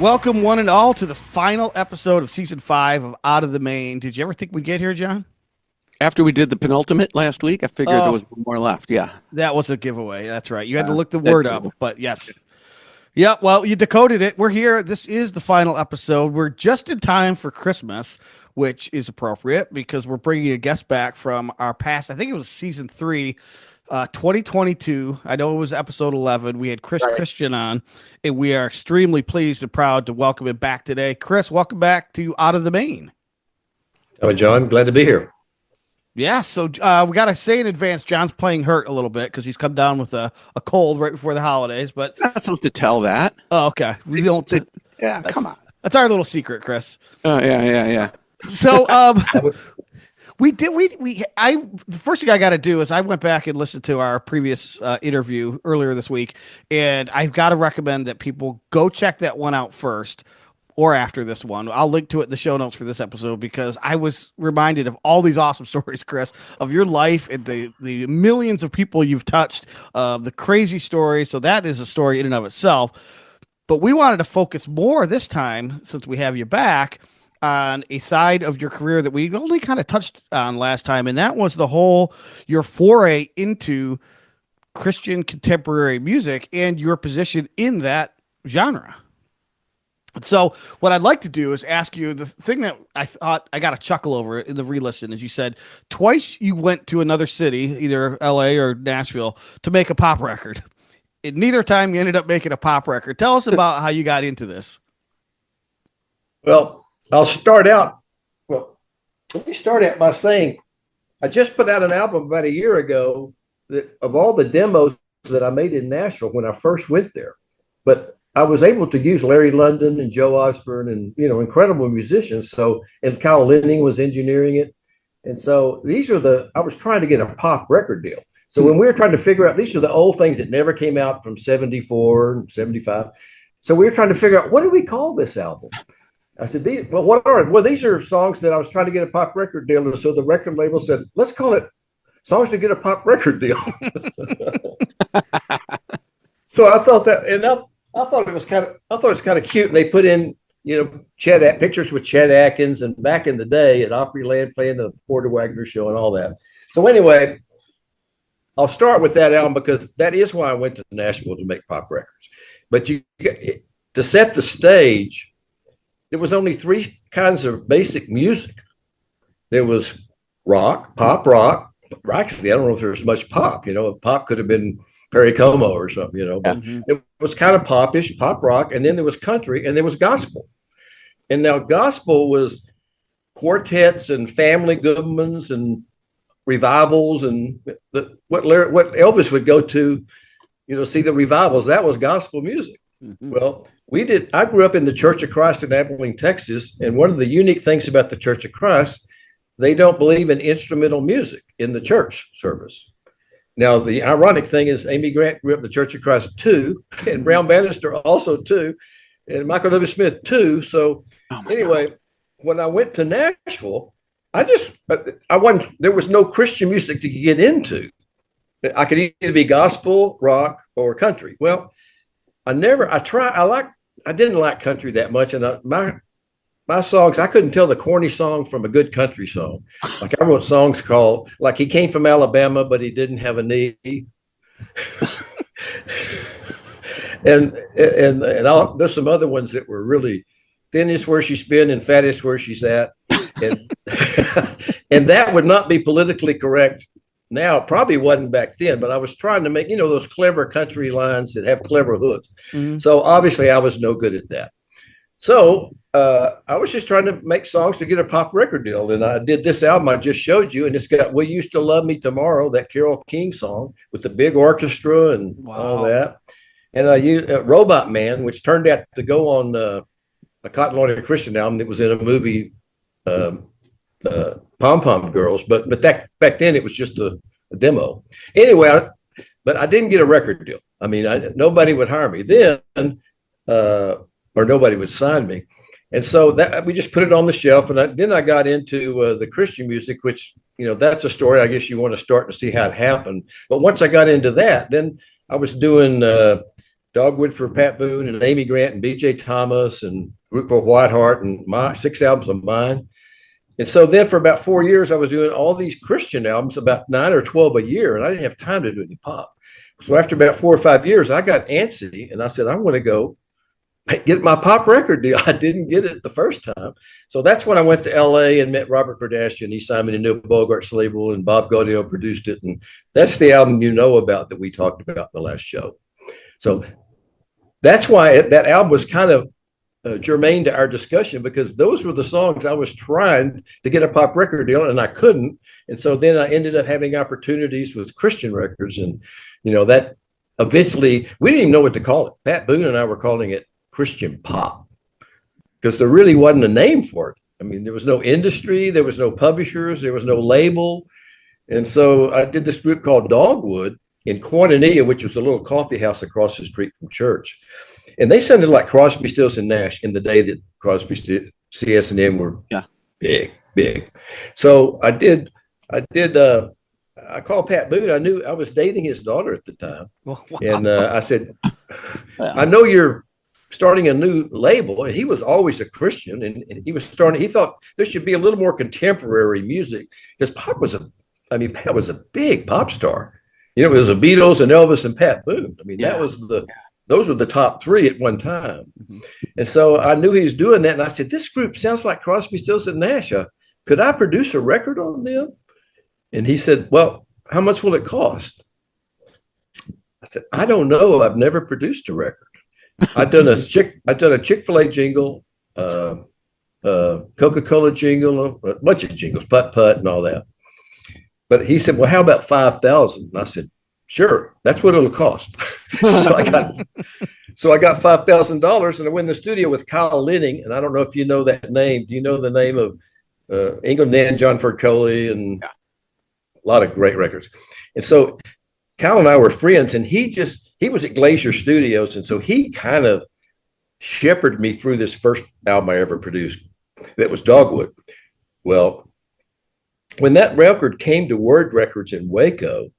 Welcome, one and all, to the final episode of season 5 of Out of the Main. Did you ever think we'd get here, John? After we did the penultimate last week, I figured there was one more left. Yeah. That was a giveaway. That's right. You had to look the word up, but yes. Yeah, well, you decoded it. We're here. This is the final episode. We're just in time for Christmas, which is appropriate because we're bringing a guest back from our past. I think it was season 3, 2022. I know it was episode 11. We had Chris Christian on, and we are extremely pleased and proud to welcome him back today. Chris, welcome back to Out of the Main. Oh, John, glad to be here. Yeah, so we got to say in advance, John's playing hurt a little bit because he's come down with a cold right before the holidays. But I'm not supposed to tell that. Oh, okay. We don't. Come on. That's our little secret, Chris. Oh, yeah. So, the first thing I got to do is I went back and listened to our previous interview earlier this week, and I've got to recommend that people go check that one out first. Or after this one. I'll link to it in the show notes for this episode because I was reminded of all these awesome stories, Chris, of your life and the millions of people you've touched, the crazy stories. So that is a story in and of itself. But we wanted to focus more this time, since we have you back, on a side of your career that we only kind of touched on last time. And that was your foray into Christian contemporary music and your position in that genre. So what I'd like to do is ask you the thing that I thought I got a chuckle over in the re-listen is you said twice you went to another city, either LA or Nashville, to make a pop record. And neither time you ended up making a pop record. Tell us about how you got into this. Well, I'll start out. Well, let me start out by saying I just put out an album about a year ago that of all the demos that I made in Nashville when I first went there. But I was able to use Larry London and Joe Osborne and, incredible musicians. So, and Kyle Linning was engineering it. And so I was trying to get a pop record deal. So when we were trying to figure out, these are the old things that never came out from 74 and 75. So we were trying to figure out, what do we call this album? I said, these are songs that I was trying to get a pop record deal. And so the record label said, let's call it Songs to Get a Pop Record Deal. So I thought that, I thought it was kind of cute. And they put in, pictures with Chet Atkins and back in the day at Opryland playing the Porter Wagner show and all that. So anyway, I'll start with that album because that is why I went to Nashville to make pop records. But to set the stage, there was only 3 kinds of basic music. There was rock, pop rock. Actually, I don't know if there was much pop. Pop could have been Perry Como or something, but it was kind of popish, pop rock, and then there was country, and there was gospel. And now gospel was quartets and family Goodmans and revivals, and what Elvis would go to, see the revivals. That was gospel music. Mm-hmm. Well, I grew up in the Church of Christ in Abilene, Texas, and one of the unique things about the Church of Christ, they don't believe in instrumental music in the church service. Now, the ironic thing is Amy Grant grew up in the Church of Christ too, and Brown Bannister also too, and Michael W. Smith too. So anyway, when I went to Nashville, there was no Christian music to get into. I could either be gospel, rock, or country. Well, I didn't like country that much. And my songs, I couldn't tell the corny song from a good country song. Like I wrote songs called, like He Came from Alabama, but he didn't have a knee. and there's some other ones that were really thin is where she's been and fat is where she's at. And, and that would not be politically correct now. It probably wasn't back then, but I was trying to make, those clever country lines that have clever hooks. Mm-hmm. So obviously I was no good at that. So I was just trying to make songs to get a pop record deal. And I did this album I just showed you, and it's got Will You Still Love Me Tomorrow, that Carole King song with the big orchestra and all that. And I used Robot Man, which turned out to go on a Cotton Loaded Christian album that was in a movie, Pom Pom Girls. But that back then it was just a demo. Anyway, but I didn't get a record deal. I mean, nobody would hire me then. Or nobody would sign me. And so that we just put it on the shelf. And then I got into the Christian music, which, that's a story I guess you want to start to see how it happened. But once I got into that, then I was doing Dogwood for Pat Boone and Amy Grant and B.J. Thomas and Group for Whiteheart and my 6 albums of mine. And so then for about 4 years, I was doing all these Christian albums, about 9 or 12 a year, and I didn't have time to do any pop. So after about 4 or 5 years, I got antsy and I said, I want to go get my pop record deal. I didn't get it the first time. So that's when I went to LA and met Robert Kardashian. He signed me to Neil Bogart's label and Bob Gaudio produced it. And that's the album you know about that we talked about in the last show. So that's why that album was kind of germane to our discussion, because those were the songs I was trying to get a pop record deal and I couldn't. And so then I ended up having opportunities with Christian records. And, that eventually we didn't even know what to call it. Pat Boone and I were calling it Christian pop because there really wasn't a name for it. I mean, there was no industry, there was no publishers, there was no label. And so I did this group called Dogwood in Quintanilla, which was a little coffee house across the street from church. And they sounded like Crosby, Stills, and Nash in the day that Crosby, CS&M were big. So I called Pat Boone. I knew I was dating his daughter at the time. Wow. And I said, I know you're starting a new label. And he was always a Christian. And he thought there should be a little more contemporary music because Pat was a big pop star. It was the Beatles and Elvis and Pat Boone. I mean, those were the top three at one time. Mm-hmm. And so I knew he was doing that. And I said, this group sounds like Crosby, Stills, and Nash. Could I produce a record on them? And he said, well, how much will it cost? I said, I don't know. I've never produced a record. I've done a Chick-fil-A jingle, Coca-Cola jingle, a bunch of jingles, putt and all that. But he said, well, how about 5,000? And I said, sure, that's what it'll cost. So I got $5,000 and I went in the studio with Kyle Linning. And I don't know if you know that name. Do you know the name of Ingle Nan, John Ford Coley, and a lot of great records? And so Kyle and I were friends, and he was at Glacier Studios. And so he kind of shepherded me through this first album I ever produced. That was Dogwood. Well, when that record came to Word Records in Waco,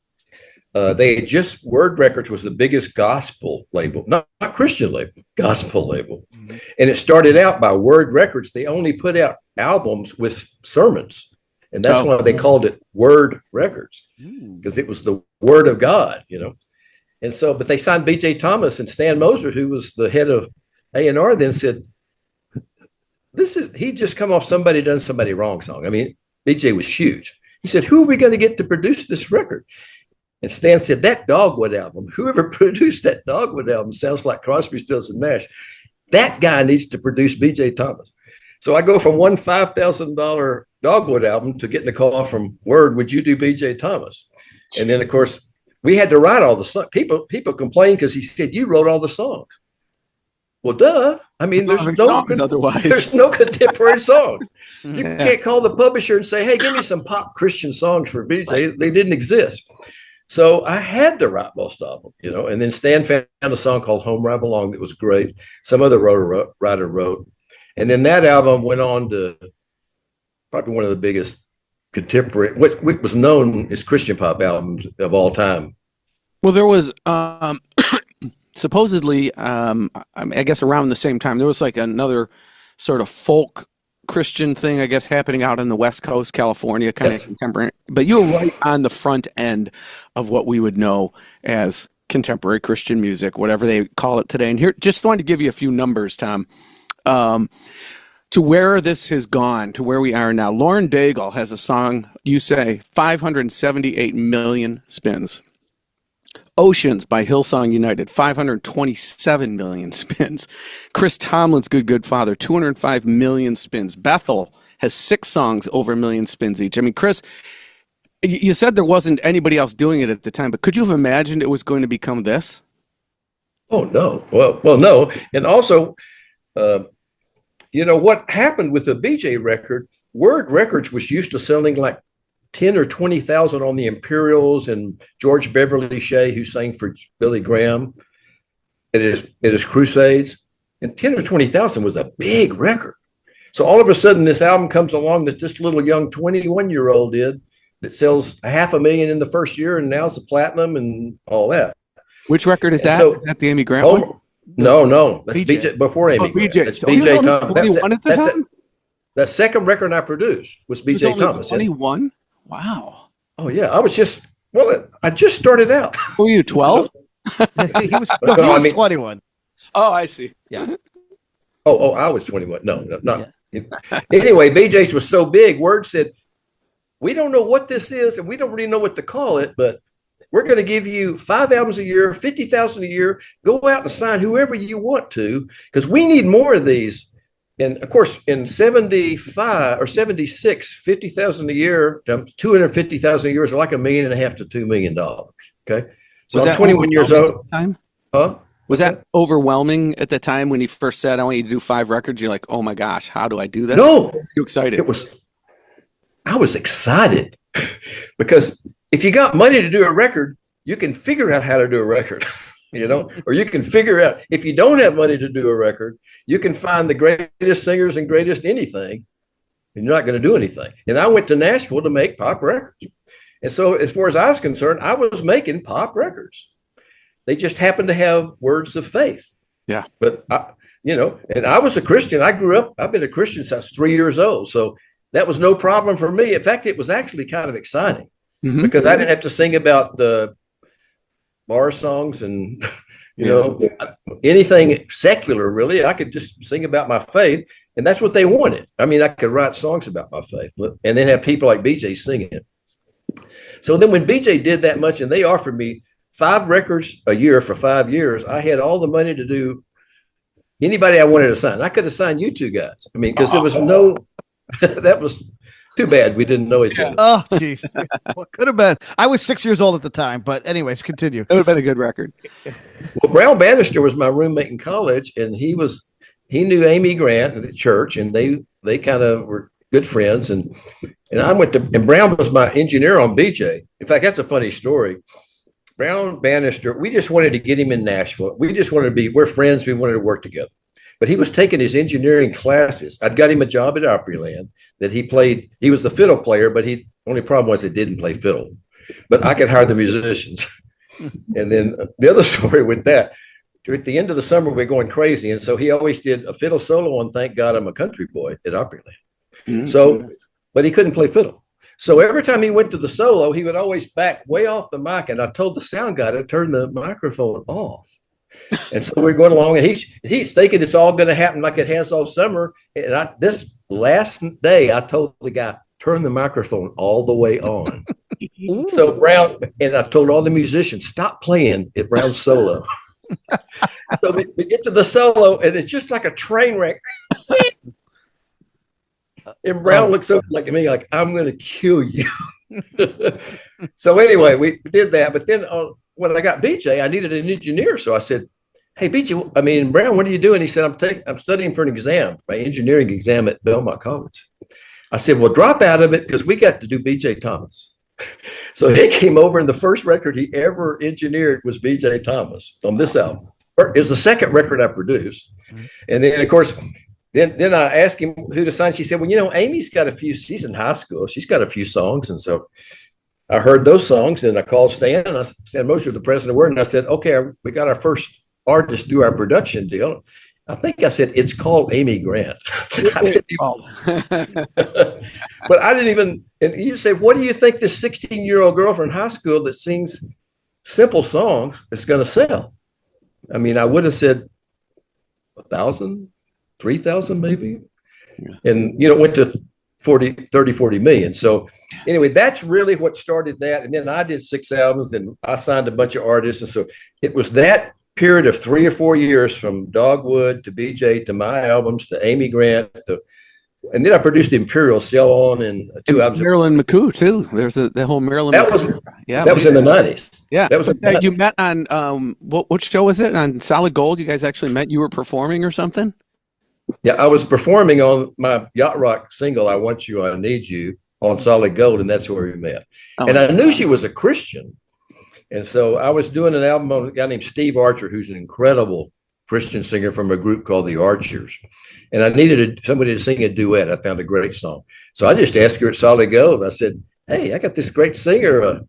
Word Records was the biggest gospel label, not Christian label, gospel label. Mm-hmm. And it started out by Word Records. They only put out albums with sermons. And that's why they called it Word Records, because it was the word of God, And so, but they signed B.J. Thomas, and Stan Moser, who was the head of A&R, then said, he just come off Somebody Done Somebody Wrong song. I mean, B.J. was huge. He said, who are we going to get to produce this record? And Stan said, that Dogwood album, whoever produced that Dogwood album sounds like Crosby, Stills, and Nash. That guy needs to produce B.J. Thomas. So I go from one $5,000 Dogwood album to getting a call from Word, would you do B.J. Thomas? And then, of course, we had to write all the songs. People complained because he said, you wrote all the songs. Well, duh. I mean, there's no contemporary songs. You can't call the publisher and say, hey, give me some pop Christian songs for BJ. They didn't exist. So I had to write most of them, and then Stan found a song called Home Where I Belong that was great. Some other writer wrote. And then that album went on to probably one of the biggest contemporary, what was known as Christian pop albums of all time. Well, there was supposedly, I guess around the same time, there was like another sort of folk Christian thing, I guess, happening out on the West Coast, California, kind of contemporary. But you were right on the front end of what we would know as contemporary Christian music, whatever they call it today. And here, just wanted to give you a few numbers, Tom, to where this has gone, to where we are now. Lauren Daigle has a song, you say, 578 million spins. Oceans by Hillsong United, 527 million spins. Chris Tomlin's Good Good Father, 205 million spins. Bethel has 6 songs over a million spins each. I mean, Chris, you said there wasn't anybody else doing it at the time, but could you have imagined it was going to become this? Oh, no. Well, no. And also, what happened with the BJ record, Word Records was used to selling like 10 or 20,000 on the Imperials and George Beverly Shea, who sang for Billy Graham at his crusades. And 10 or 20,000 was a big record. So all of a sudden, this album comes along that this little young 21-year-old did that sells 500,000 in the first year, and now it's a platinum and all that. Which record is And that? so, Is that the Amy Grant one? no, that's BJ. BJ before Amy Grant. BJ. That's So he was BJ only Thomas. 21 at the time? The second record I produced was He was BJ only Thomas. 21? Wow. Oh yeah, I just started out. Who were you, 12? he was 21. Oh, I see. Yeah. I was 21. No, not. Yeah. Anyway, BJ's was so big. Word said, we don't know what this is, and we don't really know what to call it, but we're going to give you 5 albums a year, 50,000 a year. Go out and sign whoever you want to, because we need more of these. And of course, in 75 or 76, 50,000 a year, 250,000 a year is like $1.5 million to $2 million. Okay. So Was I'm that 21 years overwhelming old. at the time? Huh? Was that overwhelming at the time when he first said, I want you to do 5 records? You're like, oh my gosh, how do I do this? No, You excited? I was excited because if you got money to do a record, you can figure out how to do a record, or you can figure out if you don't have money to do a record, you can find the greatest singers and greatest anything, and you're not going to do anything. And I went to Nashville to make pop records. And so as far as I was concerned, I was making pop records. They just happened to have words of faith. Yeah. But and I was a Christian. I've been a Christian since 3 years old. So that was no problem for me. In fact, it was actually kind of exciting because I didn't have to sing about the bar songs and, anything secular, really. I could just sing about my faith. And that's what they wanted. I mean, I could write songs about my faith and then have people like BJ singing it. So then when BJ did that much and they offered me 5 records a year for 5 years, I had all the money to do anybody I wanted to sign. I could have signed you two guys. I mean, because there was no, that was too bad. We didn't know each other. Oh, jeez. What could have been? I was 6 years old at the time, but anyways, continue. It would have been a good record. Well, Brown Bannister was my roommate in college, and he knew Amy Grant at the church, and they kind of were good friends. And and Brown was my engineer on BJ. In fact, that's a funny story. Brown Bannister, we just wanted to get him in Nashville. We're friends. We wanted to work together. But he was taking his engineering classes. I'd got him a job at Opryland that he played. He was the fiddle player, but only problem was he didn't play fiddle. But I could hire the musicians. And then the other story with that, at the end of the summer, we're going crazy. And so he always did a fiddle solo on Thank God I'm a Country Boy at Opryland. So, but he couldn't play fiddle. So every time he went to the solo, he would always back way off the mic. And I told the sound guy to turn the microphone off. And so we're going along, and he's thinking it's all going to happen like it has all summer. And this last day, I told the guy, turn the microphone all the way on. So Brown, and I told all the musicians, stop playing at Brown's solo. So we get to the solo, and it's just like a train wreck. And Brown looks up like at me like, I'm going to kill you. So anyway, we did that. But then when I got BJ, I needed an engineer. So I said, hey, Brown, what are you doing? He said, I'm studying for an exam, my engineering exam at Belmont College. I said, well, drop out of it because we got to do BJ Thomas. So he came over, and the first record he ever engineered was BJ Thomas on this album. It was the second record I produced. And then, of course, then I asked him who to sign. She said, well, Amy's got a few, she's in high school. She's got a few songs. And so I heard those songs, and I called Stan, and Stan Mosher, the president of Word, and I said, okay, we got our first artist do our production deal. I think I said, it's called Amy Grant. But I didn't even, and you say, what do you think this 16-year-old girl from high school that sings simple songs is going to sell? I mean, I would have said 1,000, 3,000 maybe. Yeah. And, went to 40 million. So anyway, that's really what started that. And then I did 6 albums, and I signed a bunch of artists. And so it was that period of 3 or 4 years from Dogwood to BJ to my albums to Amy Grant and then I produced the Imperial Sail On and 2 albums. Marilyn McCoo too. There's the whole Marilyn. That McCoo. That was in the 90s. Yeah, that was. You met on what show was it? On Solid Gold. You guys actually met. You were performing or something. Yeah, I was performing on my yacht rock single "I Want You, I Need You" on Solid Gold, and that's where we met. And I knew she was a Christian. And so I was doing an album on a guy named Steve Archer, who's an incredible Christian singer from a group called the Archers. And I needed somebody to sing a duet. I found a great song. So I just asked her at Solid Gold. I said, hey, I got this great singer.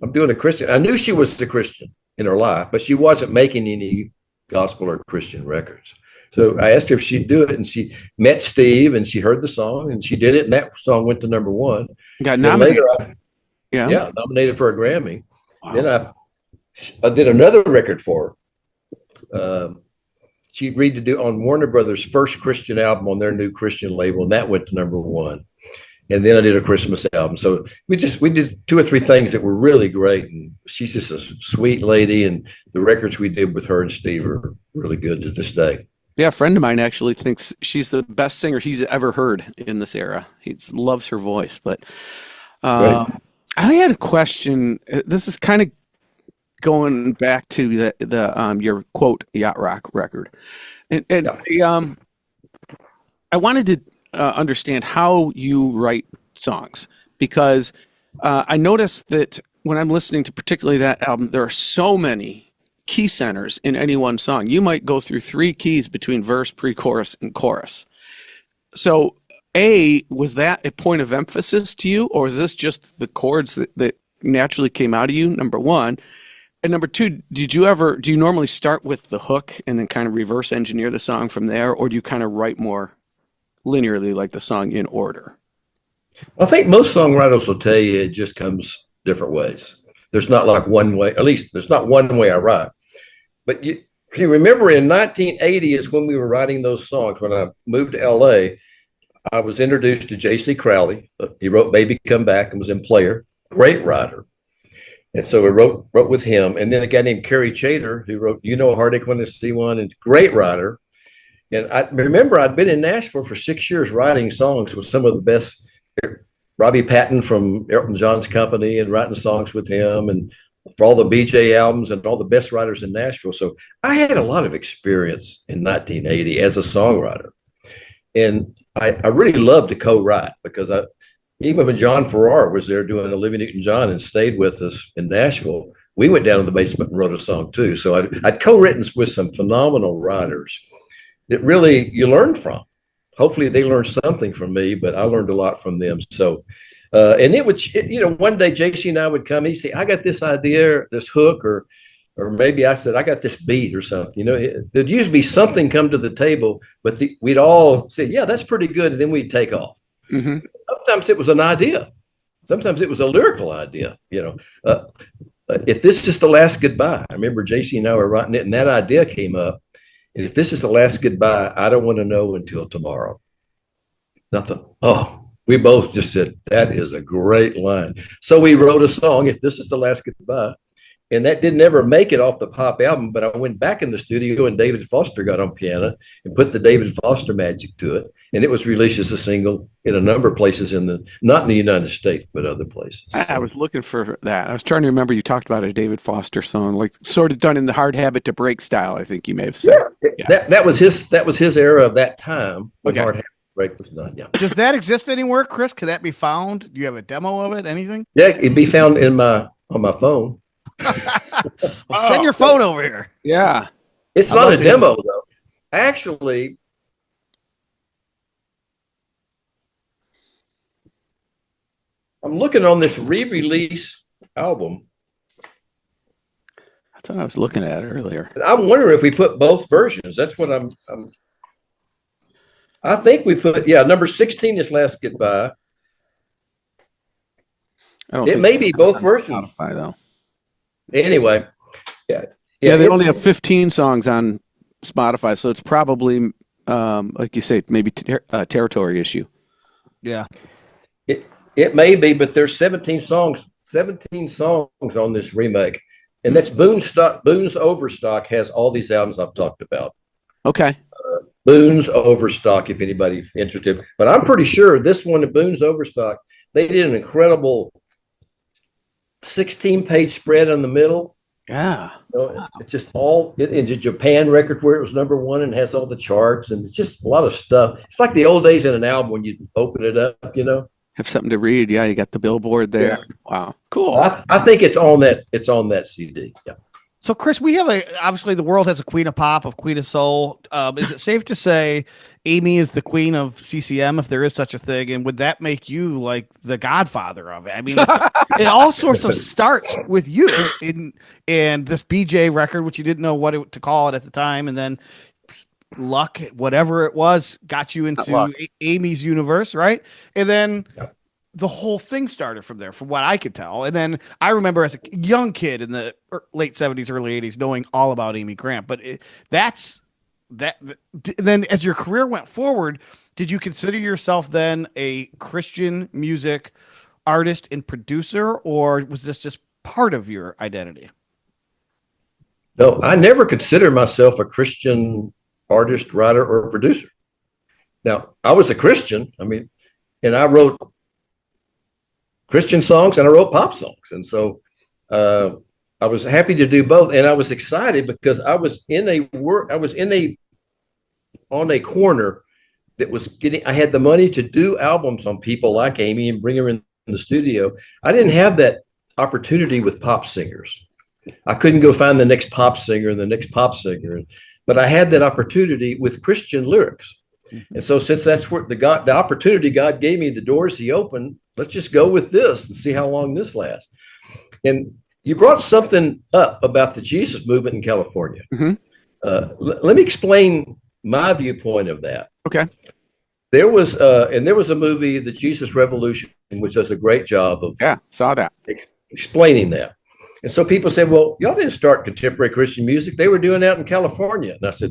I'm doing a Christian. I knew she was a Christian in her life, but she wasn't making any gospel or Christian records. So I asked her if she'd do it, and she met Steve, and she heard the song, and she did it, and that song went to number one. Got Then nominated. later, Yeah. nominated for a Grammy. Wow. Then I did another record for her. She agreed to do on Warner Brothers' first Christian album on their new Christian label, and that went to number one. And then I did a Christmas album. So we did two or three things that were really great. And she's just a sweet lady. And the records we did with her and Steve are really good to this day. Yeah, a friend of mine actually thinks she's the best singer he's ever heard in this era. He loves her voice. But Right. I had a question. This is kind of going back to the your quote yacht rock record, and I wanted to understand how you write songs, because I noticed that when I'm listening to particularly that album, there are so many key centers in any one song. You might go through three keys between verse, pre-chorus, and chorus. So, was that a point of emphasis to you, or is this just the chords that naturally came out of you? Number one. And number two, do you normally start with the hook and then kind of reverse engineer the song from there, or do you kind of write more linearly, like the song in order? I think most songwriters will tell you it just comes different ways. There's not like one way, at least there's not one way I write. But you remember in 1980 is when we were writing those songs. When I moved to LA, I was introduced to J.C. Crowley. He wrote Baby Come Back and was in Player, great writer. And so I wrote with him. And then a guy named Kerry Chater, who wrote You Know a Heartache When I See One, and great writer. And I remember I'd been in Nashville for 6 years writing songs with some of the best, Robbie Patton from Elton John's company, and writing songs with him, and for all the BJ albums and all the best writers in Nashville. So I had a lot of experience in 1980 as a songwriter. And I really loved to co-write, because even when John Farrar was there doing Olivia Newton-John and stayed with us in Nashville, we went down to the basement and wrote a song too. So I'd co-written with some phenomenal writers that really you learn from. Hopefully they learned something from me, but I learned a lot from them. So, and one day JC and I would come, he'd say, I got this idea, this hook, or maybe I said, I got this beat or something. There'd usually be something come to the table, but we'd all say, yeah, that's pretty good. And then we'd take off. Mm-hmm. Sometimes it was an idea. Sometimes it was a lyrical idea. If this is the last goodbye, I remember JC and I were writing it, and that idea came up. And if this is the last goodbye, I don't want to know until tomorrow. Nothing. Oh, we both just said, that is a great line. So we wrote a song, If This Is the Last Goodbye. And that didn't ever make it off the pop album, but I went back in the studio and David Foster got on piano and put the David Foster magic to it. And it was released as a single in a number of places not in the United States, but other places. I was looking for that. I was trying to remember, you talked about a David Foster song, like sort of done in the Hard Habit to Break style, I think you may have said. Yeah. That was his era of that time when Hard Habit to Break was done. Yeah. Does that exist anywhere, Chris? Can that be found? Do you have a demo of it? Anything? Yeah, it'd be found on my phone. Well, send your phone over here. Yeah. It's not a demo, though. Actually, I'm looking on this re-release album. That's what I was looking at earlier. And I'm wondering if we put both versions. That's what I think we put, number 16 is Last Goodbye. It may be both versions. Spotify, though. Anyway, yeah, they only have 15 songs on Spotify, so it's probably, like you say, maybe a territory issue. Yeah, it may be, but there's 17 songs on this remake, and that's Boone's Overstock has all these albums I've talked about. Okay, Boone's Overstock, if anybody's interested. But I'm pretty sure this one, Boone's Overstock, they did an incredible 16-page spread in the middle. Yeah. It's just in the Japan record where it was number one and has all the charts, and it's just a lot of stuff. It's like the old days in an album when you open it up, Have something to read. Yeah, you got the billboard there. Yeah. Wow. Cool. I think it's on that CD. Yeah. So, Chris, we have obviously the world has a queen of pop, of queen of soul. Is it safe to say Amy is the queen of CCM, if there is such a thing? And would that make you like the godfather of it? I mean, it all sorts of starts with you in this BJ record, which you didn't know to call it at the time. And then luck, whatever it was, got you into Amy's universe, right? And then the whole thing started from there, from what I could tell. And then I remember as a young kid in the late 70s, early 80s, knowing all about Amy Grant. But that's that. Then as your career went forward, did you consider yourself then a Christian music artist and producer, or was this just part of your identity? No, I never considered myself a Christian artist, writer, or producer. Now, I was a Christian. I mean, and I wrote Christian songs and I wrote pop songs. And so I was happy to do both. And I was excited because I was on a corner that was I had the money to do albums on people like Amy and bring her in the studio. I didn't have that opportunity with pop singers. I couldn't go find the next pop singer and the next pop singer, but I had that opportunity with Christian lyrics. And so since that's where the opportunity God gave me, the doors he opened, let's just go with this and see how long this lasts. And you brought something up about the Jesus movement in California. Let me explain my viewpoint of that. Okay. There was a movie, The Jesus Revolution, which does a great job of saw that explaining that. And so people said, well, y'all didn't start contemporary Christian music. They were doing that in California. And I said,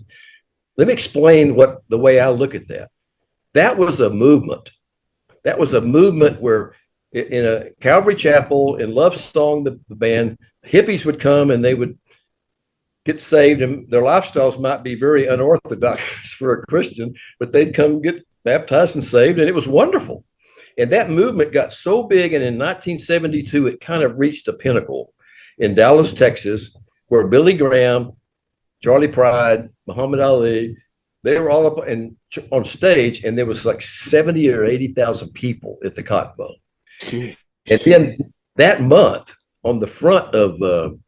let me explain the way I look at that. That was a movement. That was a movement where in a Calvary Chapel, in Love Song, the band, hippies would come and they would get saved, and their lifestyles might be very unorthodox for a Christian, but they'd come get baptized and saved, and it was wonderful. And that movement got so big, and in 1972, it kind of reached a pinnacle in Dallas, Texas, where Billy Graham, Charlie Pride, Muhammad Ali, they were all up on stage, and there was like 70 or 80,000 people at the Cotton Bowl. And then that month, on the front of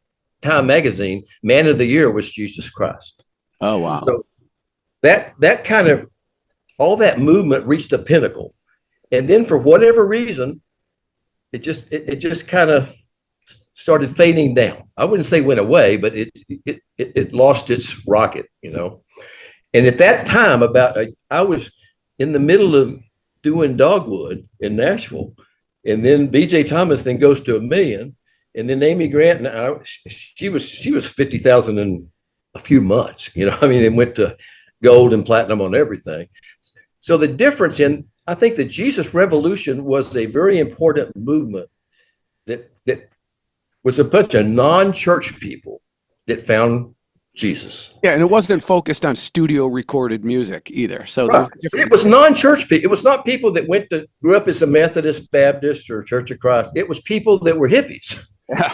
Time Magazine, Man of the Year was Jesus Christ. Oh, wow. So that kind of, all that movement reached a pinnacle. And then for whatever reason, it just kind of started fading down. I wouldn't say went away, but it lost its rocket, you know. And at that time, I was in the middle of doing Dogwood in Nashville, and then B.J. Thomas then goes to $1 million, and then Amy Grant, she was 50,000 in a few months, you know. I mean, it went to gold and platinum on everything. So the difference I think the Jesus Revolution was a very important movement that was a bunch of non-church people that found Jesus. Yeah, and it wasn't focused on studio recorded music either. So right. It was non-church people. It was not people that grew up as a Methodist, Baptist, or Church of Christ. It was people that were hippies. Yeah.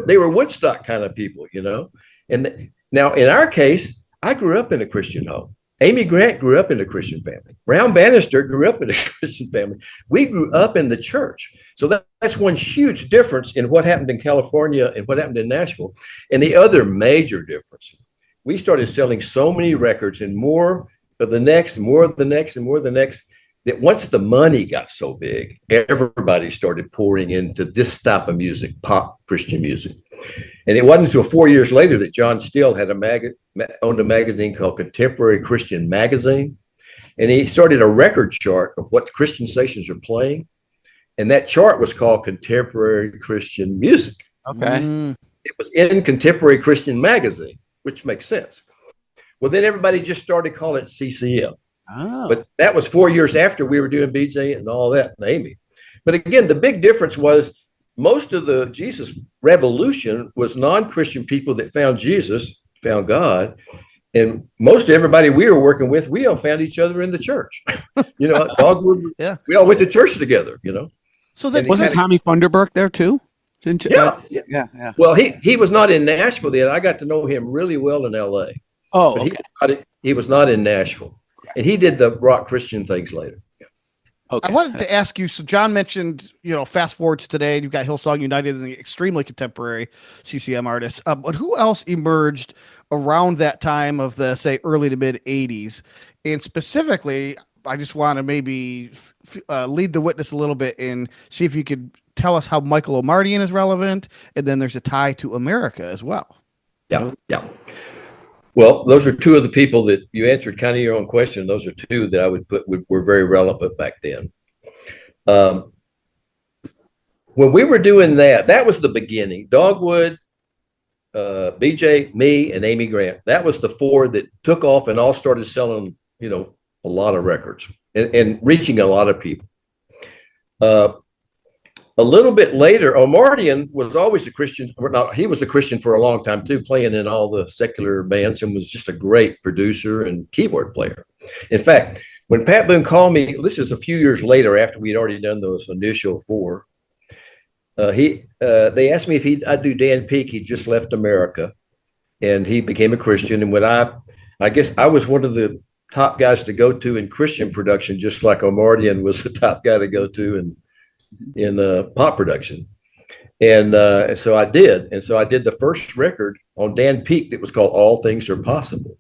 They were Woodstock kind of people, you know. And now in our case, I grew up in a Christian home. Amy Grant grew up in a Christian family. Brown Bannister grew up in a Christian family. We grew up in the church. So that's one huge difference in what happened in California and what happened in Nashville. And the other major difference, we started selling so many records and more of the next, more of the next, and more of the next, that once the money got so big, everybody started pouring into this type of music, pop Christian music. And it wasn't until 4 years later that John Steele had owned a magazine called Contemporary Christian Magazine. And he started a record chart of what Christian stations are playing. And that chart was called Contemporary Christian Music. Okay. It was in Contemporary Christian Magazine, which makes sense. Well, then everybody just started calling it CCM. Oh. But that was 4 years after we were doing BJ and all that, and Amy. But again, the big difference was most of the Jesus Revolution was non-Christian people that found Jesus, found God. And most everybody we were working with, we all found each other in the church. You know, Dogwood, we all went to church together, you know. So that wasn't Tommy Thunderberg there too? Didn't you? Yeah. Well, he was not in Nashville then. I got to know him really well in LA. Oh, okay. He was not in Nashville. And he did the rock Christian things later. I Okay. wanted to ask you. So John mentioned, fast forward to today, you've got Hillsong United and the extremely contemporary CCM artists. But who else emerged around that time of the say early to mid '80s? And specifically, I just want to maybe lead the witness a little bit and see if you could tell us how Michael Omartian is relevant, and then there's a tie to America as well. Yeah, yeah. Well, those are two of the people that you answered kind of your own question. Those are two that I would put were very relevant back then. Um, when we were doing that, that was the beginning. Dogwood, BJ, me, and Amy Grant. That was the four that took off and all started selling, a lot of records and reaching a lot of people. A little bit later, Omardian was always a Christian. Not, he was a Christian for a long time too, playing in all the secular bands and was just a great producer and keyboard player. In fact, when Pat Boone called me, this is a few years later after we'd already done those initial four. They asked me if I'd do Dan Peek. He'd just left America, and he became a Christian. And when I guess I was one of the top guys to go to in Christian production, just like Omardian was the top guy to go to in pop production. And so I did. And so I did the first record on Dan Peek that was called All Things Are Possible.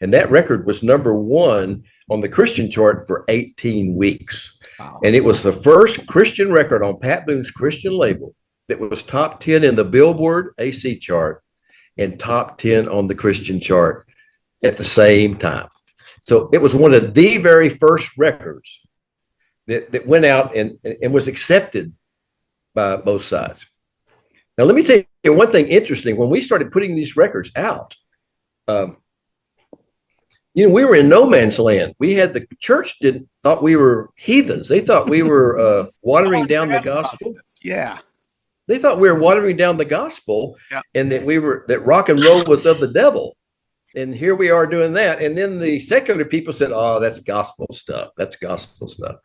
And that record was #1 on the Christian chart for 18 weeks. Wow. And it was the first Christian record on Pat Boone's Christian label that was top 10 in the Billboard AC chart and top 10 on the Christian chart at the same time. So it was one of the very first records that went out and was accepted by both sides. Now, let me tell you one thing interesting. When we started putting these records out, we were in no man's land. We had the church thought we were heathens. They thought we were watering down the gospel. Yeah. They thought we were watering down the gospel, and that rock and roll was of the devil. And here we are doing that. And then the secular people said, oh, that's gospel stuff. That's gospel stuff.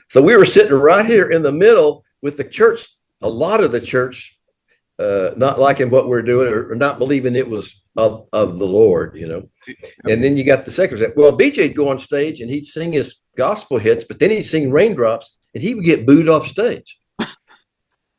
So we were sitting right here in the middle with the church, a lot of the church not liking what we're doing or not believing it was of the Lord, And then you got the seculars. Well, BJ'd go on stage and he'd sing his gospel hits, but then he'd sing Raindrops and he would get booed off stage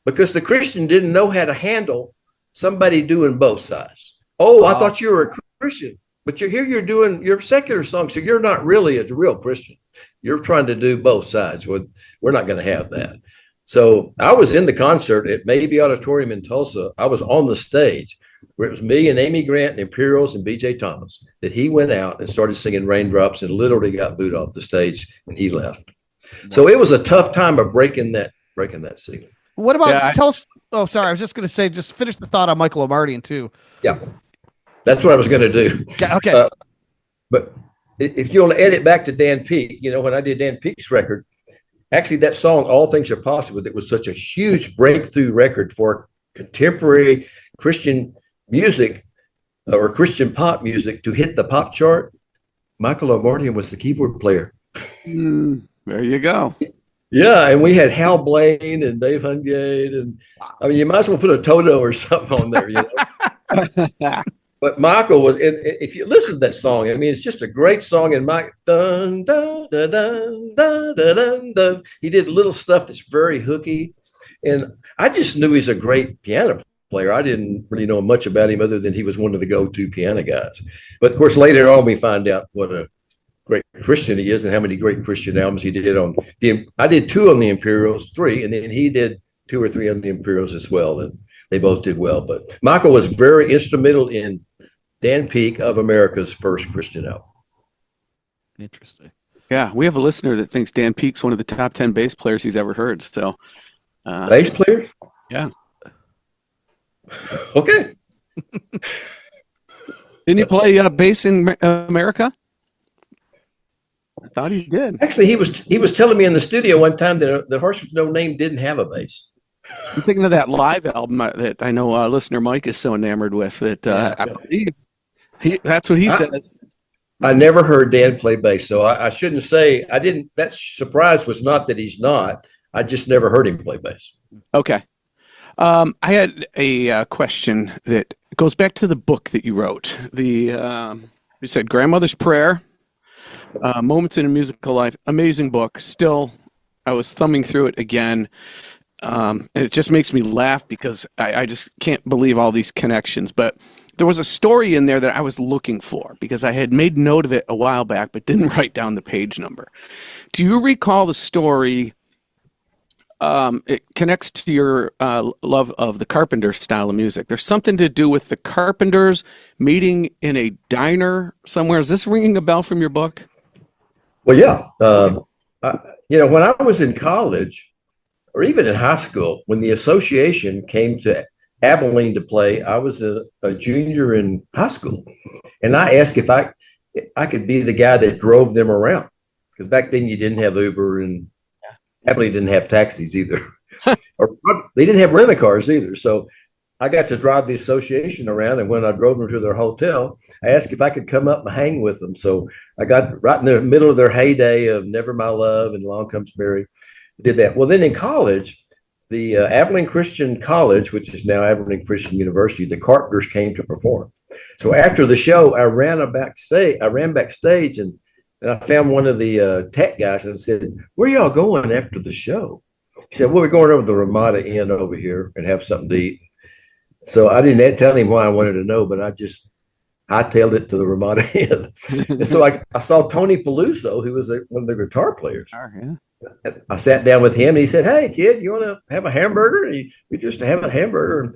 because the Christian didn't know how to handle somebody doing both sides. Oh, I thought you were a Christian, but you're doing your secular songs, so you're not really a real Christian. You're trying to do both sides. Well, we're not going to have that. So I was in the concert at Maybe Auditorium in Tulsa. I was on the stage where it was me and Amy Grant and Imperials and BJ Thomas that he went out and started singing Raindrops and literally got booed off the stage and he left. So it was a tough time of breaking that ceiling. What about tell us? Oh, sorry. I was just going to say, just finish the thought on Michael Omartian too. Yeah, that's what I was going to do. Okay. But if you want to edit back to Dan Peek, when I did Dan Peek's record, actually that song, All Things Are Possible, that was such a huge breakthrough record for contemporary Christian music or Christian pop music to hit the pop chart. Michael Omartian was the keyboard player. There you go. Yeah, and we had Hal Blaine and Dave Hungate, and I mean, you might as well put a Toto or something on there, But Michael was, if you listen to that song, I mean, it's just a great song. And Mike, dun, dun, dun, dun, dun, dun, dun. He did little stuff that's very hooky, and I just knew he's a great piano player. I didn't really know much about him other than he was one of the go-to piano guys. But of course, later on, we find out what a great Christian he is and how many great Christian albums he did on the. I did 2 on the Imperials, 3, and then he did 2 or 3 on the Imperials as well. And they both did well. But Michael was very instrumental in Dan Peek of America's first Christian album. Interesting. Yeah, we have a listener that thinks Dan Peek's one of the top 10 bass players he's ever heard. So, bass players? Yeah. Okay. Didn't he play bass in America? I thought he did. Actually, he was telling me in the studio one time that the Horse with No Name didn't have a bass. I'm thinking of that live album that I know listener Mike is so enamored with that I believe that's what he says. I never heard Dan play bass, so I shouldn't say I didn't. That surprise was not that he's not. I just never heard him play bass. Okay. I had a question that goes back to the book that you wrote. You said Grandmother's Prayer, Moments in a Musical Life. Amazing book. Still I was thumbing through it again, and it just makes me laugh because I just can't believe all these connections. But there was a story in there that I was looking for because I had made note of it a while back, but didn't write down the page number. Do you recall the story? It connects to your love of the Carpenter style of music. There's something to do with the Carpenters meeting in a diner somewhere. Is this ringing a bell from your book? Well, yeah. When I was in college or even in high school, when the association came to Abilene to play, I was a junior in high school, and I asked if I could be the guy that drove them around because back then you didn't have Uber and Abilene didn't have taxis either, or they didn't have rental cars either. So I got to drive the association around, and when I drove them to their hotel, I asked if I could come up and hang with them. So I got right in the middle of their heyday of Never My Love and Along Comes Mary. Did that. Well, then in college, the Abilene Christian College, which is now Abilene Christian University, the Carpenters came to perform. So after the show, I ran backstage and I found one of the tech guys and said, "Where y'all going after the show?" He said, "Well, we're going over to the Ramada Inn over here and have something to eat." So I didn't tell him why I wanted to know, but I hightailed it to the Ramada Inn. And so I saw Tony Peluso, who was one of the guitar players. Yeah. I sat down with him and he said, "Hey, kid, you want to have a hamburger?" And we just have a hamburger.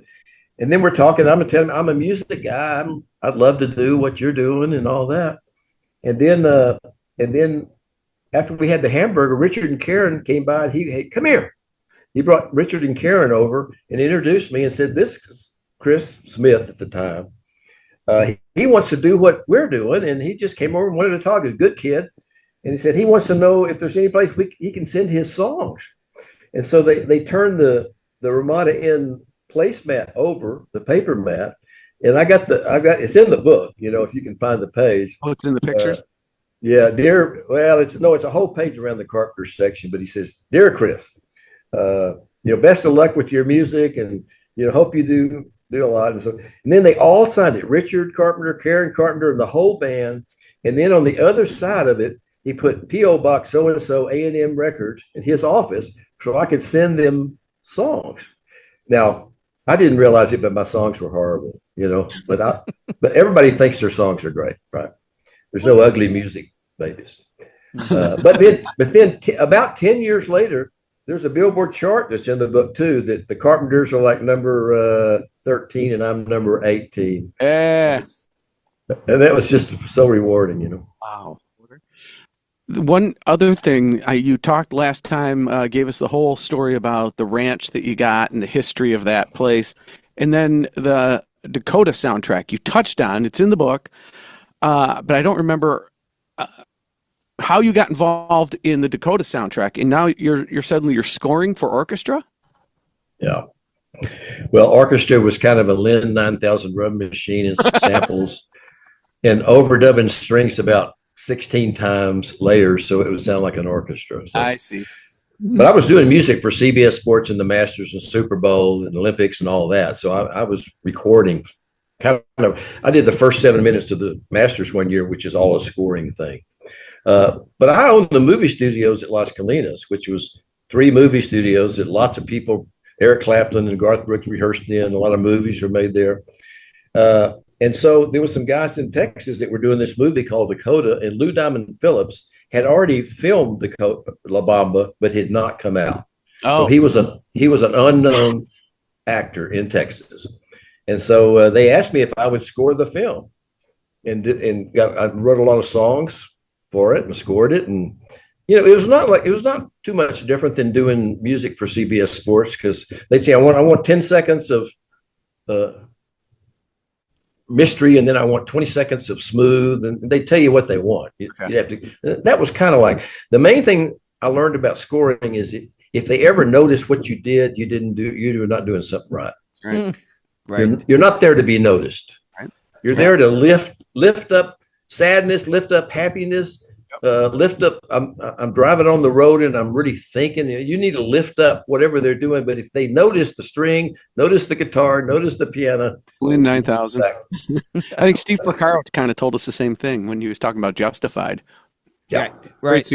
And then we're talking. I'm going to tell him I'm a music guy. I'd love to do what you're doing and all that. And then after we had the hamburger, Richard and Karen came by and hey, come here. He brought Richard and Karen over and introduced me and said, "This is Chris Smith at the time. He wants to do what we're doing." And he just came over and wanted to talk. He's a good kid. And he said he wants to know if there's any place he can send his songs. And so they turned the Ramada Inn placemat over, the paper mat. And I got it's in the book, if you can find the page. Oh, it's in the pictures? Yeah, it's a whole page around the Carpenters section, but he says, "Dear Chris, best of luck with your music and hope you do a lot." And then they all signed it. Richard Carpenter, Karen Carpenter, and the whole band. And then on the other side of it, he put P.O. Box so-and-so A&M Records in his office so I could send them songs. Now, I didn't realize it, but my songs were horrible, but everybody thinks their songs are great, right? There's no ugly music, babies. But then about 10 years later, there's a Billboard chart that's in the book too, that the Carpenters are like number 13 and I'm number 18. Yeah. And that was just so rewarding, Wow. One other thing, you talked last time, gave us the whole story about the ranch that you got and the history of that place. And then the Dakota soundtrack you touched on, it's in the book, but I don't remember how you got involved in the Dakota soundtrack. And now you're suddenly scoring for orchestra? Yeah. Well, orchestra was kind of a Lynn 9000 drum machine and some samples and overdubbing strings about 16 times later, so it would sound like an orchestra. So. I see. But I was doing music for CBS Sports and the Masters and Super Bowl and Olympics and all that. So I was recording I did the first 7 minutes of the Masters one year, which is all a scoring thing. But I owned the movie studios at Las Colinas, which was 3 movie studios that lots of people, Eric Clapton and Garth Brooks rehearsed in. A lot of movies were made there. And so there was some guys in Texas that were doing this movie called Dakota, and Lou Diamond Phillips had already filmed Dakota La Bamba, but had not come out. Oh. So he was an unknown actor in Texas. And so they asked me if I would score the film, and I wrote a lot of songs for it and scored it. And it was not too much different than doing music for CBS Sports, because they say I want 10 seconds of mystery, and then I want 20 seconds of smooth, and they tell you what they want. Okay. You have to. That was kind of like the main thing I learned about scoring is if they ever notice what you did, you're not doing something right. Right. Right. You're not there to be noticed. Right. You're there to lift up sadness, lift up happiness, lift up. I'm driving on the road and I'm really thinking. You need to lift up whatever they're doing. But if they notice the string, notice the guitar, notice the piano. Lynn 9000. I think Steve Porcaro kind of told us the same thing when he was talking about Justified. Yeah, right.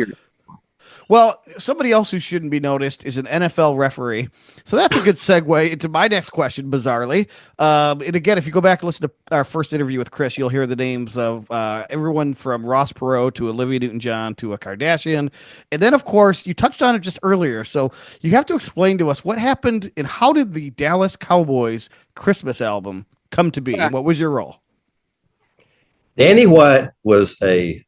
Well, somebody else who shouldn't be noticed is an NFL referee. So that's a good segue into my next question, bizarrely. And again, if you go back and listen to our first interview with Chris, you'll hear the names of everyone from Ross Perot to Olivia Newton-John to a Kardashian. And then, of course, you touched on it just earlier. So you have to explain to us what happened and how did the Dallas Cowboys Christmas album come to be? And what was your role? Danny White was the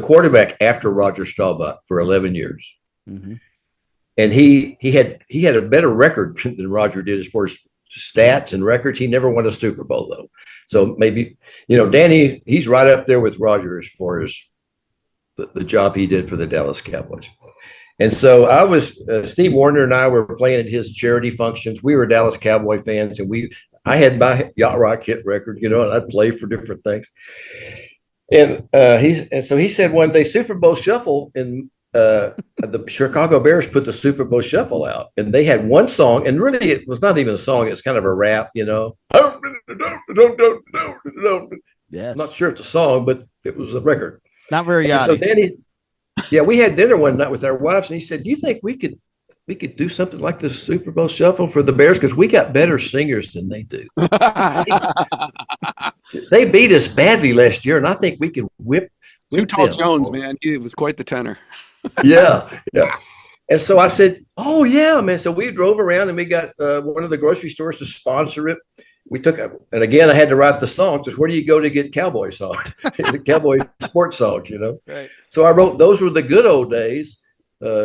quarterback after Roger Staubach for 11 years. Mm-hmm. And he had a better record than Roger did as far as stats and records. He never won a Super Bowl though. So maybe, Danny, he's right up there with Roger as far as the job he did for the Dallas Cowboys. And so I was, Steve Warner and I were playing at his charity functions. We were Dallas Cowboy fans, and I had my Yacht Rock hit record, and I'd play for different things. And so he said one day, Super Bowl Shuffle, and the Chicago Bears put the Super Bowl Shuffle out, and they had one song, and really it was not even a song; it's kind of a rap, Yes. I'm not sure it's a song, but it was a record. Not very yachty. So Danny, we had dinner one night with our wives, and he said, "Do you think we could do something like the Super Bowl Shuffle for the Bears? Because we got better singers than they do. They beat us badly last year, and I think we could whip Too Tall Jones, man. He was quite the tenor. Yeah. And so I said, "Oh yeah, man." So we drove around and we got one of the grocery stores to sponsor it. We took and again, I had to write the songs. Because where do you go to get cowboy songs, cowboy sports songs? Right. So I wrote "Those Were the Good Old Days."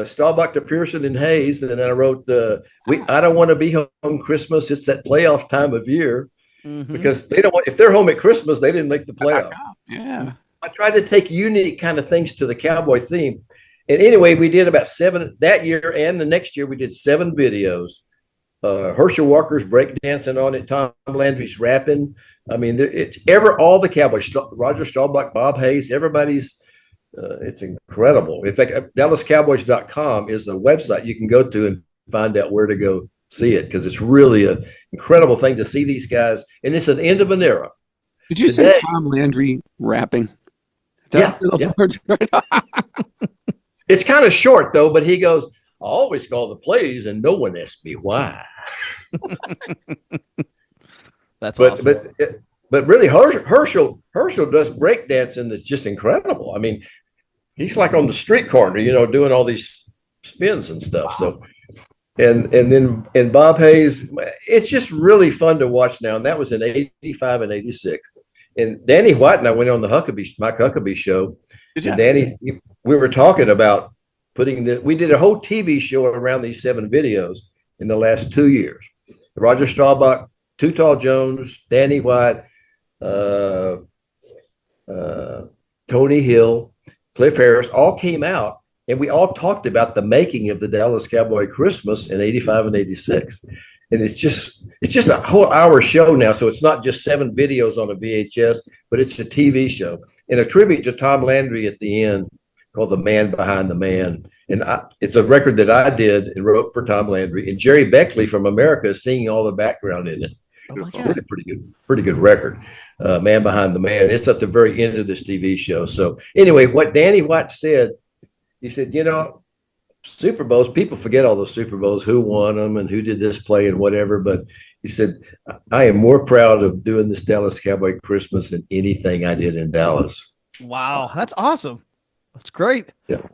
Staubach to Pearson and Hayes, and then I wrote I don't want to be home Christmas. It's that playoff time of year, because they don't want, if they're home at Christmas, they didn't make the playoff. Yeah. I tried to take unique kind of things to the cowboy theme. And anyway, we did about 7 that year, and the next year we did 7 videos. Herschel Walker's breakdancing on it, Tom Landry's rapping. I mean, it's all the Cowboys, Roger Staubach, Bob Hayes, everybody's. It's incredible. In fact, DallasCowboys.com is a website you can go to and find out where to go see it, because it's really an incredible thing to see these guys. And it's an end of an era. Did you say Tom Landry rapping? Yeah. It's kind of short, though, but he goes, "I always call the plays and no one asks me why." That's awesome. But really, Herschel does breakdancing that's just incredible. I mean, he's like on the street corner, doing all these spins and stuff. So, and then Bob Hayes, it's just really fun to watch now. And that was in '85 and '86. And Danny White and I went on the Mike Huckabee show. And Danny, we were talking about we did a whole TV show around these 7 videos in the last 2 years. Roger Staubach, Too Tall Jones, Danny White, Tony Hill, Cliff Harris, all came out, and we all talked about the making of the Dallas Cowboy Christmas in '85 and '86. And it's just a whole hour show now. So it's not just 7 videos on a VHS, but it's a TV show and a tribute to Tom Landry at the end called "The Man Behind the Man." And it's a record that I did and wrote for Tom Landry, and Jerry Beckley from America is singing all the background in it. It's a pretty good record. Man Behind the Man. It's at the very end of this TV show. So anyway, what Danny White said, he said, Super Bowls, people forget all those Super Bowls, who won them and who did this play and whatever. But he said, "I am more proud of doing this Dallas Cowboy Christmas than anything I did in Dallas." Wow, that's awesome. That's great. Yeah.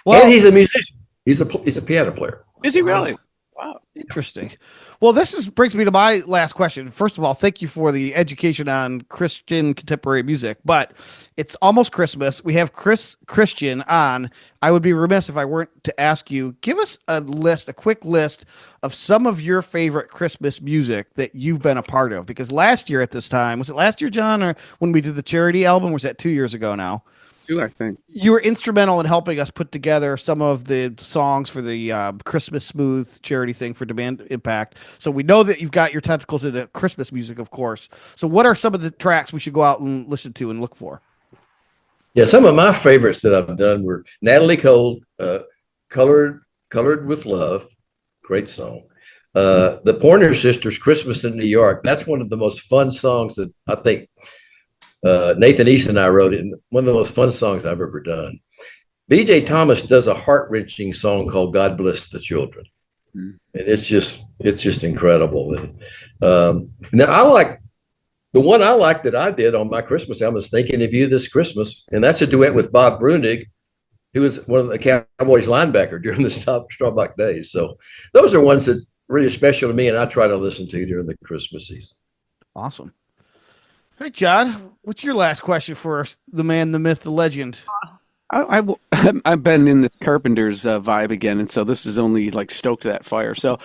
Well, and he's a musician. He's a piano player. Is he really? Wow, interesting. Well, brings me to my last question. First of all, thank you for the education on Christian contemporary music, but it's almost Christmas. We have Christian on. I would be remiss if I weren't to ask you, give us a quick list of some of your favorite Christmas music that you've been a part of. Because last year at this time, was it last year, John, or when we did the charity album, or was that 2 years ago now? I think you were instrumental in helping us put together some of the songs for the Christmas Smooth charity thing for Demand Impact. So we know that you've got your tentacles into Christmas music, of course. So what are some of the tracks we should go out and listen to and look for? Yeah, some of my favorites that I've done were Natalie Cole, Colored with Love, great song. The Pointer Sisters, Christmas in New York. That's one of the most fun songs that I think Nathan East and I wrote it, and one of the most fun songs I've ever done. BJ Thomas does a heart-wrenching song called God Bless the Children. And it's just incredible. And now I like the one I like that I did on my Christmas album is Thinking of You This Christmas. And that's a duet with Bob Brunig, who was one of the Cowboys linebacker during the Staubach days. So those are ones that really special to me, and I try to listen to during the Christmas season. Awesome. Hey, John, what's your last question for the man, the myth, the legend? I've been in this Carpenter's vibe again, and so this is only like stoked that fire. So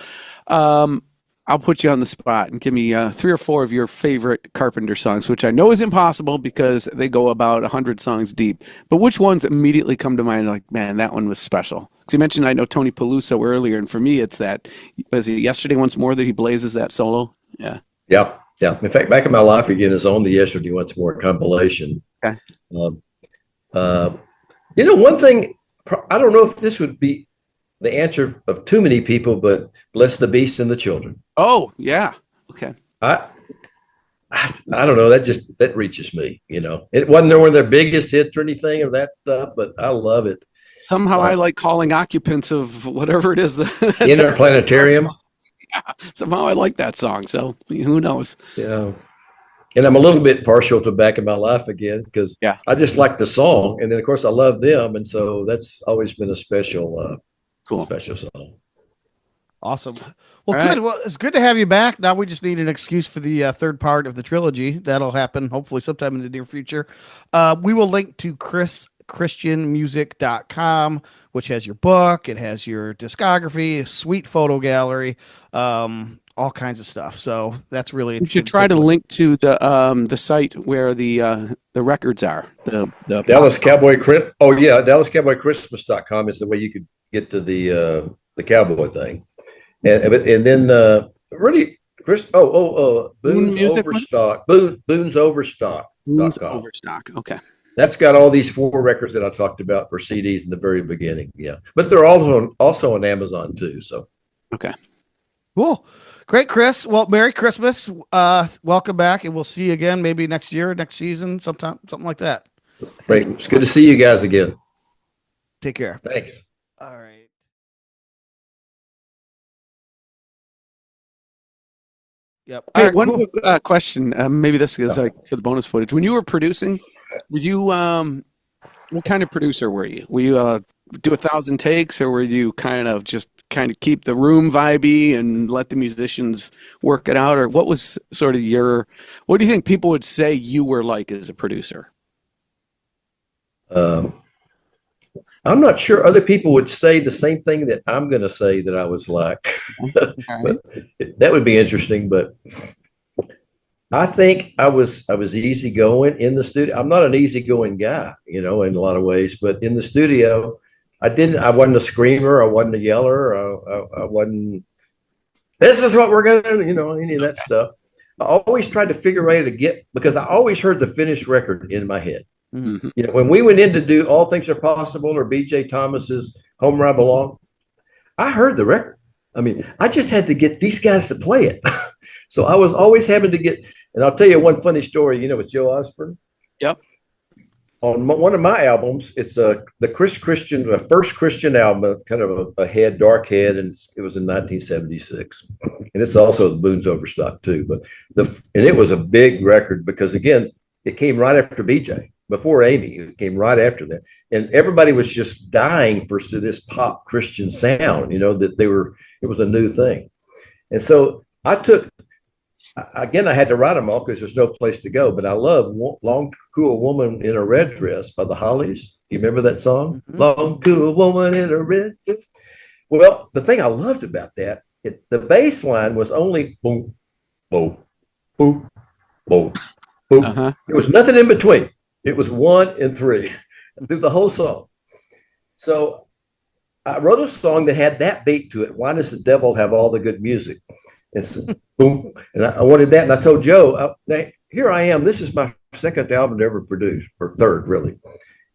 I'll put you on the spot and give me 3 or 4 of your favorite Carpenter songs, which I know is impossible because they go about 100 songs deep. But which ones immediately come to mind? Like, man, that one was special. Because you mentioned I know Tony Peluso earlier, and for me, it's that. Was it Yesterday Once More that he blazes that solo? Yeah. Yeah. Yeah. In fact, Back in My Life Again is on the Yesterday Once More compilation. Okay. One thing, I don't know if this would be the answer of too many people, but Bless the Beast and the Children. Oh, yeah. Okay. I don't know. That reaches me. It wasn't one of their biggest hits or anything of that stuff, but I love it. Somehow I like calling occupants of whatever it is. Interplanetarium. Yeah. Somehow I like that song. So who knows? Yeah. And I'm a little bit partial to Back in My Life Again because I just like the song. And then, of course, I love them. And so that's always been a special song. Awesome. Well, good. Well, it's good to have you back. Now we just need an excuse for the third part of the trilogy. That'll happen hopefully sometime in the near future. We will link to christianmusic.com, which has your book. It has your discography, sweet photo gallery, all kinds of stuff. So that's really interesting. You should try to link to the site where the records are. The Dallas Cowboy DallasCowboyChristmas.com is the way you could get to the cowboy thing. And then really Chris Boone's Overstock. Boone's Overstock. Boone's Overstock. Okay. That's got all these 4 records that I talked about for CDs in the very beginning. Yeah. But they're also on Amazon too. So okay. Cool. Great, Chris. Well, Merry Christmas. Welcome back, and we'll see you again maybe next year, next season, sometime, something like that. Great. It's good to see you guys again. Take care. Thanks. All right. Yep. Hey, right, one cool. question. Maybe this is like for the bonus footage. When you were producing, were you what kind of producer were you? Were you do 1,000 takes, or were you kind of keep the room vibey and let the musicians work it out, or what was sort of what do you think people would say you were like as a producer? I'm not sure other people would say the same thing that I'm going to say that I was like. But that would be interesting. But I think I was easygoing in the studio. I'm not an easygoing guy, in a lot of ways. But in the studio, I wasn't a screamer. I wasn't a yeller. I wasn't. This is what we're going to do. Any of that stuff. I always tried to figure a way to because I always heard the finished record in my head. Mm-hmm. When we went in to do All Things Are Possible or BJ Thomas's Home Where I Belong, I heard the record. I mean, I just had to get these guys to play it. So I was always having to get, and I'll tell you one funny story, with Joe Osborne. Yep. On one of my albums, it's the first Christian album, kind of a dark head, and it was in 1976. And it's also the Boone's Overstock too. But and it was a big record because, again, it came right after BJ. Before Amy, it came right after that, and everybody was just dying for this pop Christian sound. It was a new thing, and so I had to write them all because there's no place to go. But I love "Long Cool Woman in a Red Dress" by the Hollies. You remember that song? Mm-hmm. Long Cool Woman in a Red Dress. Well, the thing I loved about that, the bass line was only boom, boom, boom, boom, boom. Uh-huh. There was nothing in between. It was 1 and 3 through the whole song. So I wrote a song that had that beat to it. Why does the devil have all the good music? It's boom. And I wanted that. And I told Joe, here I am. This is my second album to ever produce, or third, really.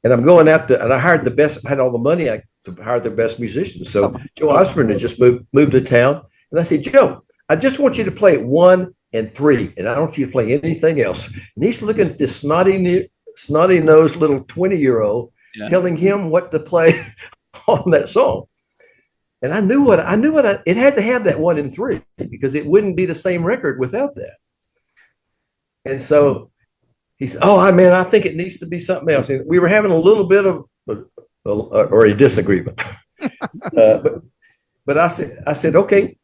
And I'm going out and I hired the best, I had all the money to hire the best musicians. So Joe Osborne had just moved to town. And I said, Joe, I just want you to play 1 and 3. And I don't want you to play anything else. And he's looking at this snotty-nosed little 20-year-old telling him what to play on that song. And it had to have that 1 and 3 because it wouldn't be the same record without that. And so he said, "Oh, man, I think it needs to be something else." And we were having a little bit of a disagreement, but I said, "Okay,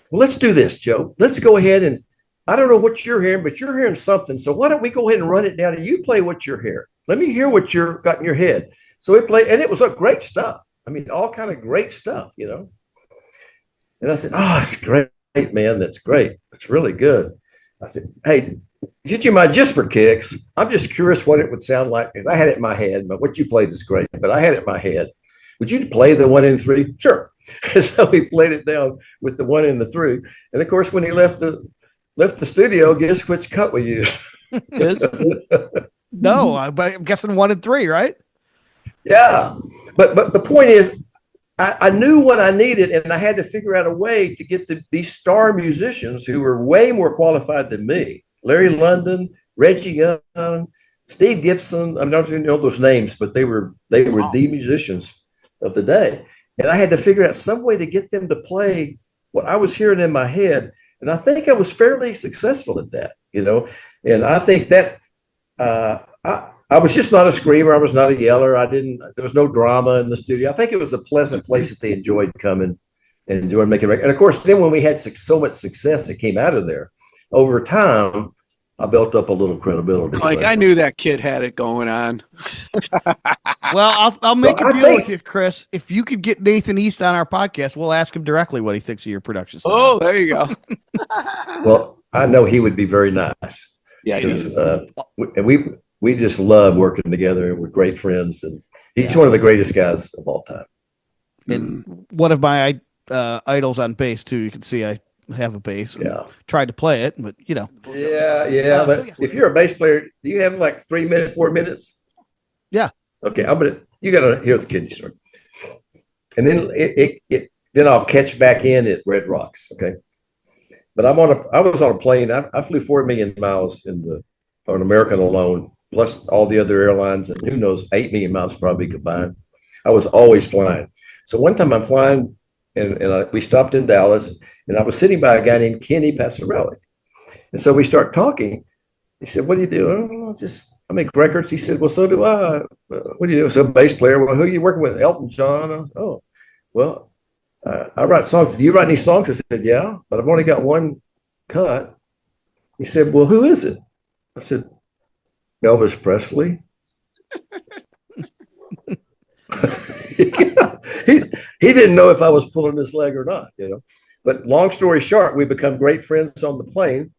well, let's do this, Joe. Let's go ahead and I don't know what you're hearing, but you're hearing something. So why don't we go ahead and run it down and you play what you're hearing? Let me hear what you've got in your head." So we played, and it was great stuff. I mean, all kind of great stuff, And I said, "Oh, it's great, man. That's great. It's really good." I said, "Hey, did you mind just for kicks? I'm just curious what it would sound like because I had it in my head. But what you played is great, but I had it in my head. Would you play the 1 and 3?" "Sure." So he played it down with the 1 and the 3. And of course, when he left the studio, guess which cut we used? No, I'm guessing 1 and 3, right? Yeah, but the point is, I knew what I needed, and I had to figure out a way to get these star musicians who were way more qualified than me. Larry London, Reggie Young, Steve Gibson. I don't even know those names, but they were the musicians of the day. And I had to figure out some way to get them to play what I was hearing in my head. And I think I was fairly successful at that, And I think that I was just not a screamer. I was not a yeller. There was no drama in the studio. I think it was a pleasant place that they enjoyed coming and enjoyed making records. And of course, then when we had so much success that came out of there, over time, I built up a little credibility. I knew that kid had it going on. Well, I'll make a deal with you, Chris. If you could get Nathan East on our podcast, we'll ask him directly what he thinks of your production style. Oh, there you go. Well, I know he would be very nice. Yeah, and we just love working together. We're great friends, and he's one of the greatest guys of all time. And one of my idols on bass too. You can see I have a bass. Tried to play it, but Yeah. But if you're a bass player, do you have like 3 minutes, 4 minutes? Yeah. Okay, you gotta hear the kidney story. And then then I'll catch back in at Red Rocks. Okay. But I was on a plane. I flew 4 million miles on American alone, plus all the other airlines, and who knows, 8 million miles probably combined. I was always flying. So one time I'm flying, and we stopped in Dallas, and I was sitting by a guy named Kenny Passarelli. And so we start talking. He said, "What do you do?" "Oh, I make records." He said, "Well, so do I." "What do you do?" "So, bass player." "Well, who are you working with?" "Elton John." "Oh, well, I write songs." "Do you write any songs?" I said, "Yeah, but I've only got one cut." He said, "Well, who is it?" I said, "Elvis Presley." he didn't know if I was pulling his leg or not, But long story short, we become great friends on the plane.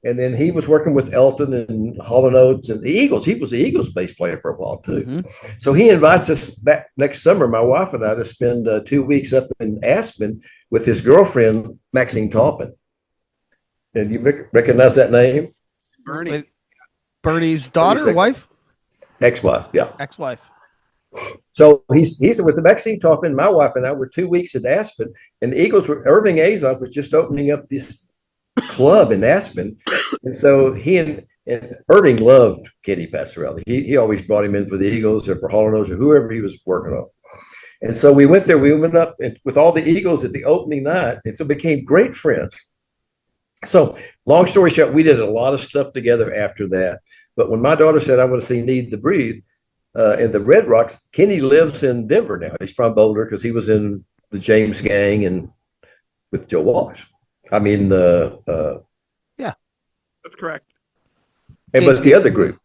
And then he was working with Elton and Hall & Oates and the Eagles. He was the Eagles bass player for a while too. Mm-hmm. So he invites us back next summer, my wife and I, to spend 2 weeks up in Aspen with his girlfriend, Maxine Taupin. And you recognize that name? Bernie's daughter, wife? Ex-wife, yeah. Ex-wife. So he's with the Maxine Taupin. My wife and I were 2 weeks at Aspen, and the Eagles Irving Azoff was just opening up this club in Aspen. And so he and Irving loved Kenny Passarelli. He always brought him in for the Eagles or for Hall & Oates or whoever he was working on. And so we went there. We went up with all the Eagles at the opening night, and so became great friends. So long story short, we did a lot of stuff together after that. But when my daughter said, "I want to see Need to Breathe," in the Red Rocks, Kenny lives in Denver now. He's from Boulder because he was in the James Gang and with Joe Walsh. I mean, yeah, that's correct. And but the other group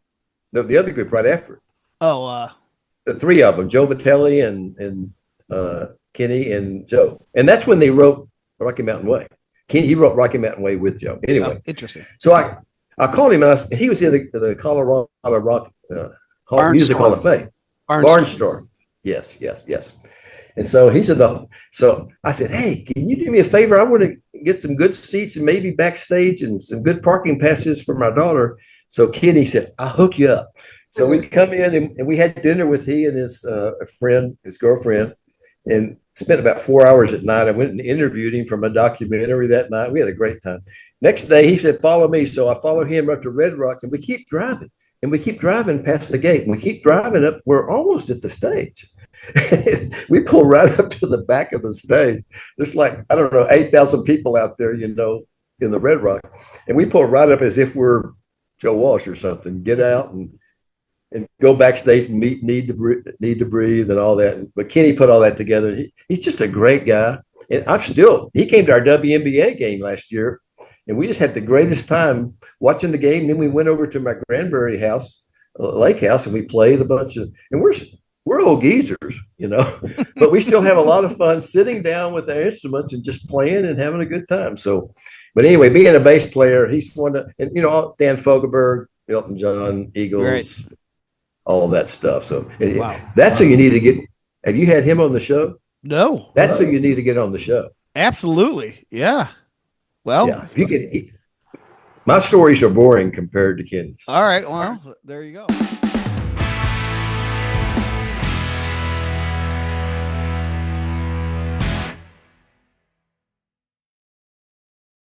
right after it. The three of them, Joe Vitelli and Kenny and Joe. And that's when they wrote Rocky Mountain Way. He wrote Rocky Mountain Way with Joe. Anyway, interesting. So I called him, and he was in the Colorado Rock Music Hall of Fame. Barnstorm. Yes. And so he said, so I said, "Hey, can you do me a favor? I want to get some good seats and maybe backstage and some good parking passes for my daughter." So Kenny said, "I'll hook you up." So we come in and we had dinner with he and his friend, his girlfriend, and spent about 4 hours at night. I went and interviewed him from a documentary that night. We had a great time. Next day, he said, "Follow me." So I followed him up to Red Rocks, and we keep driving. and we keep driving past the gate, and we keep driving up. We're almost at the stage. We pull right up to the back of the stage. There's like, I don't know, 8,000 people out there, in the Red Rock. And we pull right up as if we're Joe Walsh or something, get out and go backstage and meet Need to Breathe and all that. But Kenny put all that together. He's just a great guy. And he came to our WNBA game last year, and we just had the greatest time watching the game. And then we went over to my Granbury house, lake house, and we played a bunch of, and we're old geezers, but we still have a lot of fun sitting down with our instruments and just playing and having a good time. So, but anyway, being a bass player, he's one of, and Dan Fogelberg, Elton John, Eagles, Right. all of that stuff. So Wow. That's who you need to get. Have you had him on the show? No. That's who you need to get on the show. Absolutely. Yeah. Well, Yeah. If you can, my stories are boring compared to Kenny's. all right. Well, there you go.